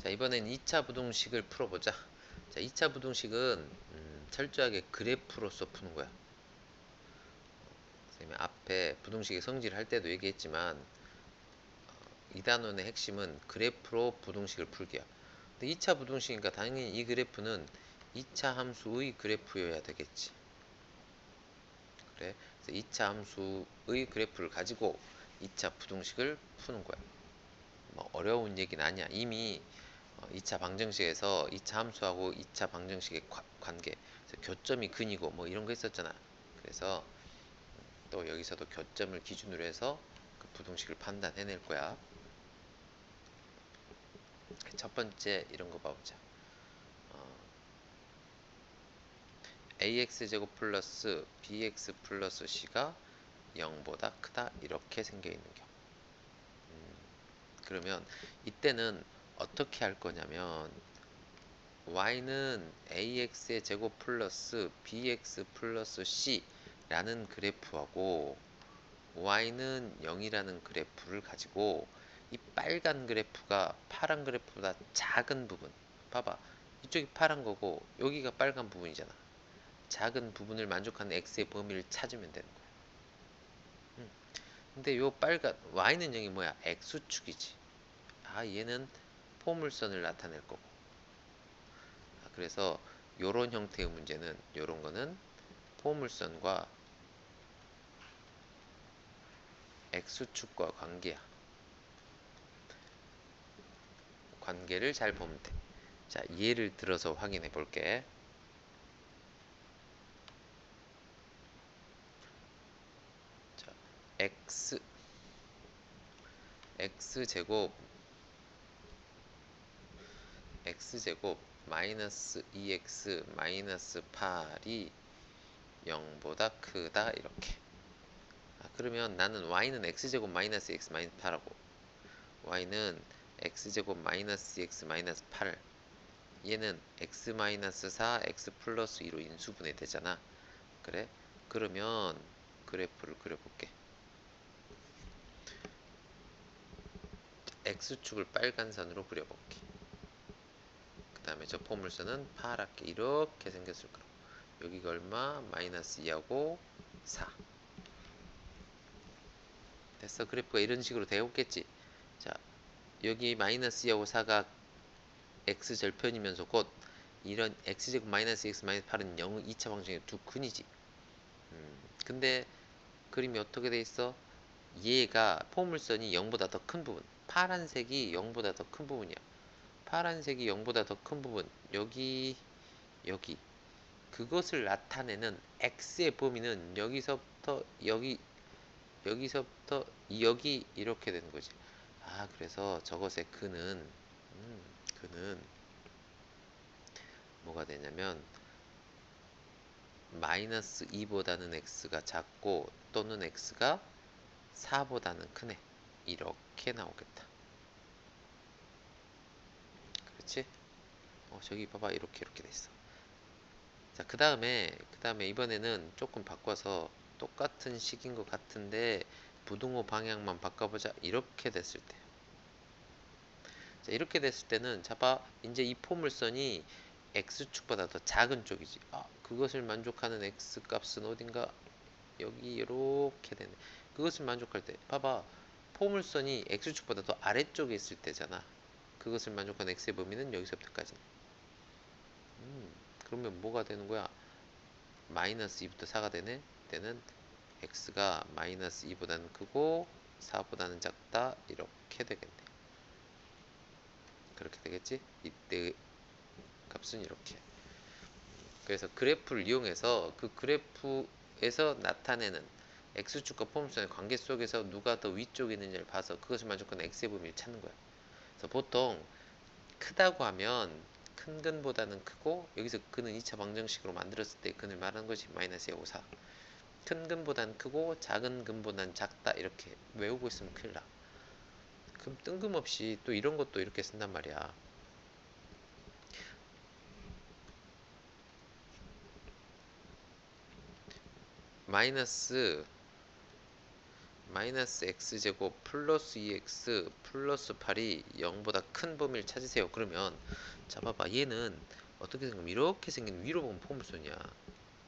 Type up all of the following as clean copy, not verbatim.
자, 이번엔 2차 부등식을 풀어보자. 자, 2차 부등식은 철저하게 그래프로서 푸는 거야. 선생님이 앞에 부등식의 성질을 할 때도 얘기했지만 이 단원의 핵심은 그래프로 부등식을 풀기야. 근데 2차 부등식이니까 당연히 이 그래프는 2차 함수의 그래프여야 되겠지. 그래. 그래서 2차 함수의 그래프를 가지고 2차 부등식을 푸는 거야. 뭐 어려운 얘기는 아니야. 이미 2차 방정식에서 2차 함수하고 2차 방정식의 관계, 그래서 교점이 근이고 뭐 이런 거 있었잖아. 그래서 또 여기서도 교점을 기준으로 해서 그 부등식을 판단해낼 거야. 첫 번째 이런 거 봐보자. ax 제곱 플러스 bx 플러스 c가 0보다 크다 이렇게 생겨 있는 경우. 그러면 이때는 어떻게 할 거냐면 y는 ax의 제곱 플러스 bx 플러스 c라는 그래프하고 y는 0이라는 그래프를 가지고 이 빨간 그래프가 파란 그래프보다 작은 부분, 봐봐, 이쪽이 파란 거고 여기가 빨간 부분이잖아. 작은 부분을 만족하는 x의 범위를 찾으면 되는 거야. 근데 요 빨간 y는 0이 뭐야? x축이지. 아, 얘는 포물선을 나타낼 거고. 그래서 요런 형태의 문제는, 요런 거는 포물선과 x축과 관계야. 관계를 잘 보면 돼. 자, 예를 들어서 확인해 볼게. 자, x제곱 x제곱 마이너스 2x 마이너스 8이 0보다 크다 이렇게. 그러면 나는 y는 x제곱 마이너스 x 마이너스 8하고 y는 x제곱 마이너스 x 마이너스 8, 얘는 x 마이너스 4 x 플러스 2로 인수분해 되잖아. 그래? 그러면 그래프를 그려볼게. x축을 빨간 선으로 그려볼게. 그 다음에 저 포물선은 파랗게 이렇게 생겼을 거고, 여기가 얼마? 마이너스 2하고 4. 됐어. 그래프가 이런 식으로 되었겠지. 자, 여기 마이너스 2하고 4가 x절편이면서 곧 이런 x제곱 마이너스 x 마이너스 8은 0, 2차 방정의 두 근이지. 근데 그림이 어떻게 돼 있어? 얘가 포물선이 0보다 더 큰 부분, 파란색이 0보다 더 큰 부분이야. 파란색이 0보다 더 큰 부분, 여기 여기, 그것을 나타내는 x의 범위는 여기서부터 여기, 여기서부터 여기 이렇게 되는 거지. 아, 그래서 저것의 그는 뭐가 되냐면 마이너스 2보다는 x가 작고 또는 x가 4보다는 크네, 이렇게 나오겠다. 그렇지? 저기 봐봐, 이렇게 돼 있어. 자, 그 다음에 이번에는 조금 바꿔서 똑같은 식인 것 같은데 부등호 방향만 바꿔보자. 이렇게 됐을 때. 자, 이렇게 됐을 때는 잡아, 이제 이 포물선이 x축보다 더 작은 쪽이지. 그것을 만족하는 x 값은 어딘가? 여기 이렇게 되네. 그것을 만족할 때 봐봐, 포물선이 x축보다 더 아래쪽에 있을 때잖아. 그것을 만족하는 x의 범위는 여기서부터까지. 그러면 뭐가 되는 거야? 마이너스 2부터 4가 되네. 때는 x가 마이너스 2보다는 크고 4보다는 작다 이렇게 되겠네. 그렇게 되겠지? 이때 값은 이렇게. 그래서 그래프를 이용해서 그 그래프에서 나타내는 x축과 포물선의 관계 속에서 누가 더 위쪽에 있느냐를 봐서 그것을 만족하는 x의 범위를 찾는 거야. 그래서 보통 크다고 하면 큰 근보다는 크고, 여기서 근은 2차 방정식으로 만들었을 때 근을 말하는 것이 마이너스 2하고 4. 큰 근보단 크고 작은 근보단 작다 이렇게 외우고 있으면 큰일 나. 그럼 뜬금없이 또 이런 것도 이렇게 쓴단 말이야. 마이너스 마이너스 x제곱 플러스 2x 플러스 8이 0보다 큰 범위를 찾으세요. 그러면 자 봐봐, 얘는 어떻게 생기면 이렇게 생긴 위로 보면 포물선이야.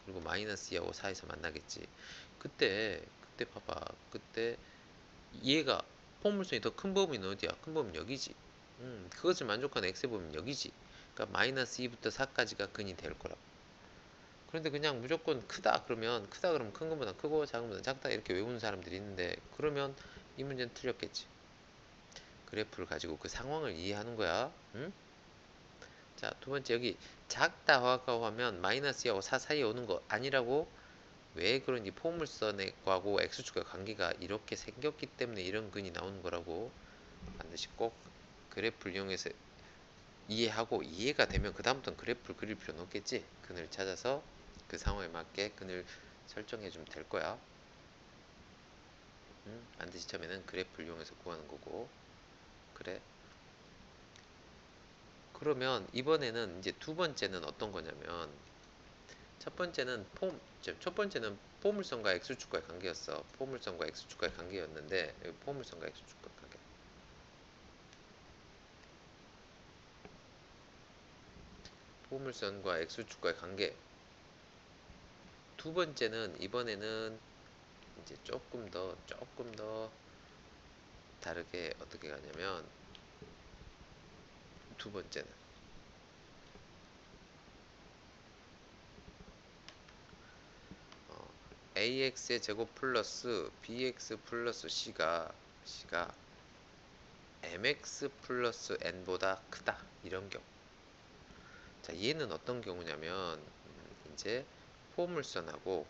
그리고 마이너스 2하고 4에서 만나겠지. 그때 봐봐, 그때 얘가 포물선이 더 큰 범위는 어디야? 큰 범위는 여기지. 그것을 만족하는 x의 범위는 여기지. 그러니까 마이너스 2부터 4까지가 근이 될 거라고. 그런데 그냥 무조건 크다 그러면 큰 것보다 크고 작은 것보다 작다 이렇게 외우는 사람들이 있는데, 그러면 이 문제는 틀렸겠지. 그래프를 가지고 그 상황을 이해하는 거야. 응? 자, 두 번째, 여기 작다 하면 마이너스 2하고 4 사이에 오는 거 아니라고. 왜 그런지 포물선하고 x축의 관계가 이렇게 생겼기 때문에 이런 근이 나오는 거라고. 반드시 꼭 그래프를 이용해서 이해하고, 이해가 되면 그 다음부터는 그래프를 그릴 필요는 없겠지. 근을 찾아서 그 상황에 맞게 근을 설정해 주면 될 거야. 반드시 처음에는 그래프를 이용해서 구하는 거고. 그래. 그러면 이번에는 이제 두 번째는 어떤 거냐면, 첫 번째는 포물선과 x축과의 관계였어. 포물선과 x축과의 관계였는데, 여기 포물선과 x축과의 관계. 포물선과 x축과의 관계. 두 번째는 이번에는 이제 조금 더 다르게 어떻게 가냐면, 두 번째는 ax의 제곱 플러스 bx 플러스 c가 mx 플러스 n보다 크다, 이런 경우. 자, 얘는 어떤 경우냐면, 이제 포물선하고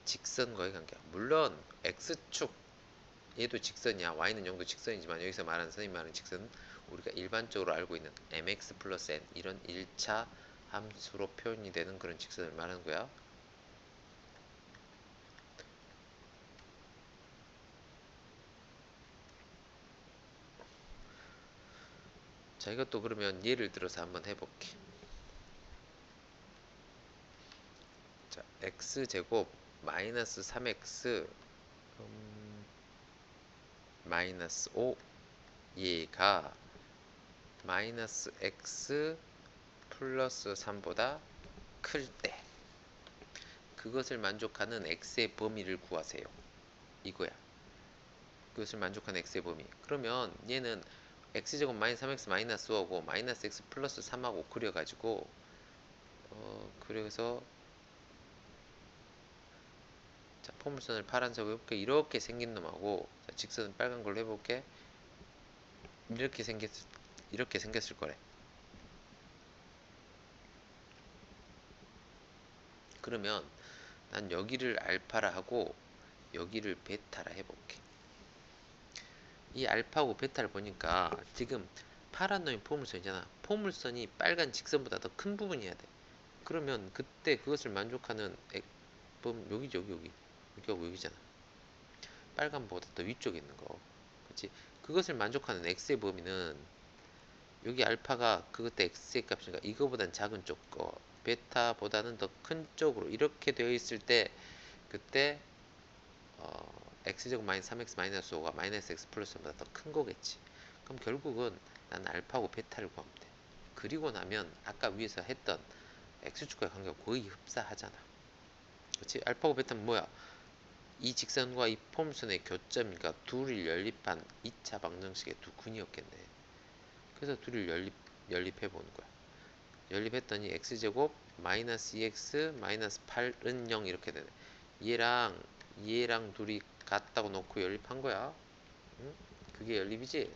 직선과의 관계야. 물론 x축 얘도 직선이야. y는 0도 직선이지만 여기서 말하는 선생님 말하는 직선은 우리가 일반적으로 알고 있는 mx 플러스 n 이런 1차 함수로 표현이 되는 그런 직선을 말하는 거야. 자, 이것도 그러면 예를 들어서 한번 해볼게. 자, x제곱 마이너스 3x 마이너스 5 얘가 마이너스 x 플러스 3보다 클 때 그것을 만족하는 x의 범위를 구하세요. 이거야. 그것을 만족하는 x의 범위. 그러면 얘는 x제곱 마이너스 3x 마이너스 5하고 마이너스 x 플러스 3하고 그려가지고 그래서 자, 포물선을 파란색으로 해볼게. 이렇게 생긴 놈하고, 자, 직선은 빨간 걸로 해볼게. 이렇게 생겼을 거래. 그러면 난 여기를 알파라 하고 여기를 베타라 해볼게. 이 알파하고 베타를 보니까 지금 파란 놈이 포물선이잖아. 포물선이 빨간 직선보다 더 큰 부분이어야 돼. 그러면 그때 그것을 만족하는 여기지, 여기하고 여기잖아. 빨간보다 더 위쪽에 있는 거. 그렇지? 그것을 만족하는 x의 범위는 여기 알파가 그때 x의 값이니까 이거보단 작은 쪽 거, 베타보다는 더 큰 쪽으로 이렇게 되어 있을 때, 그때 x제곱 마이너스 3x 마이너스 5가 마이너스 x 플러스 1보다 더 큰 거겠지. 그럼 결국은 난 알파하고 베타를 구하면 돼. 그리고 나면 아까 위에서 했던 x축과의 관계가 거의 흡사하잖아. 그렇지? 알파하고 베타는 뭐야? 이 직선과 이 포물선의 교점이니까 둘을 연립한 2차 방정식의 두 근이었겠네. 그래서 둘을 연립해 보는 거야. 연립했더니 x제곱 마이너스 2x 마이너스 8은 0 이렇게 되네. 얘랑 둘이 같다고 놓고 연립한 거야. 응? 그게 연립이지?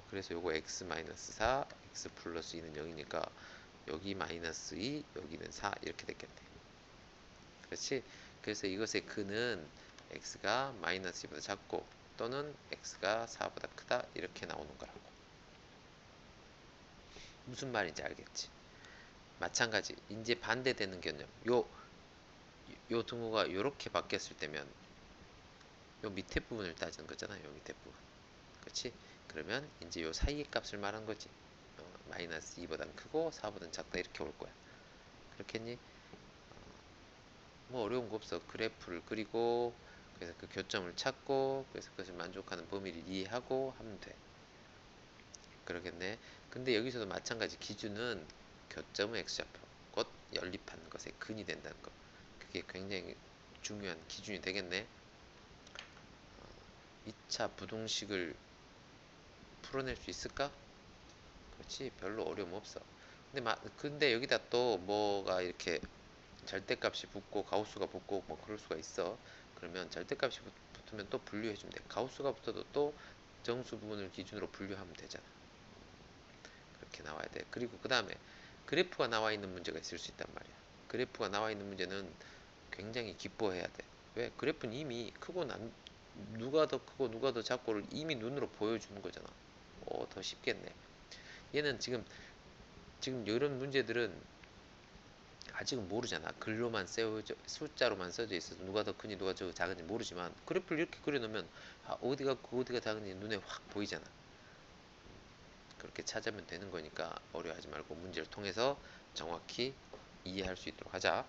그래서 요거 x 마이너스 4 x 플러스 2는 0이니까 여기 마이너스 2 여기는 4 이렇게 됐겠네. 그렇지? 그래서 이것의 근은 x가 마이너스 2보다 작고 또는 x가 4보다 크다 이렇게 나오는 거라고. 무슨 말인지 알겠지? 마찬가지 이제 반대되는 개념. 요 등호가 요렇게 바뀌었을 때면 요 밑에 부분을 따지는 거잖아. 요 밑에 부분. 그렇지? 그러면 이제 요 사이의 값을 말한 거지. 마이너스 2보단 크고 4보단 작다 이렇게 올 거야. 그렇겠니? 뭐 어려운 거 없어. 그래프를 그리고 그래서 그 교점을 찾고 그래서 그것을 만족하는 범위를 이해하고 하면 돼. 그러겠네. 근데 여기서도 마찬가지 기준은 교점의 x좌표 곧 연립한 것의 근이 된다는 거. 그게 굉장히 중요한 기준이 되겠네. 2차 부동식을 풀어낼 수 있을까? 그렇지. 별로 어려움 없어. 근데 여기다 또 뭐가 이렇게 절대값이 붙고 가우스가 붙고 뭐 그럴 수가 있어. 그러면 절대값이 붙으면 또 분류해 주면 돼. 가우스가 붙어도 또 정수 부분을 기준으로 분류하면 되잖아. 그렇게 나와야 돼. 그리고 그 다음에 그래프가 나와 있는 문제가 있을 수 있단 말이야. 그래프가 나와 있는 문제는 굉장히 기뻐해야 돼. 왜? 그래프는 이미 크고 누가 더 크고 누가 더 작고를 이미 눈으로 보여주는 거잖아. 더 쉽겠네. 얘는 지금 이런 문제들은 아직은 모르잖아. 글로만 세워져 숫자로만 써져 있어서 누가 더 크니 누가 더 작은지 모르지만 그래프를 이렇게 그려놓으면 어디가 크고 어디가 작은지 눈에 확 보이잖아. 그렇게 찾으면 되는 거니까 어려워하지 말고 문제를 통해서 정확히 이해할 수 있도록 하자.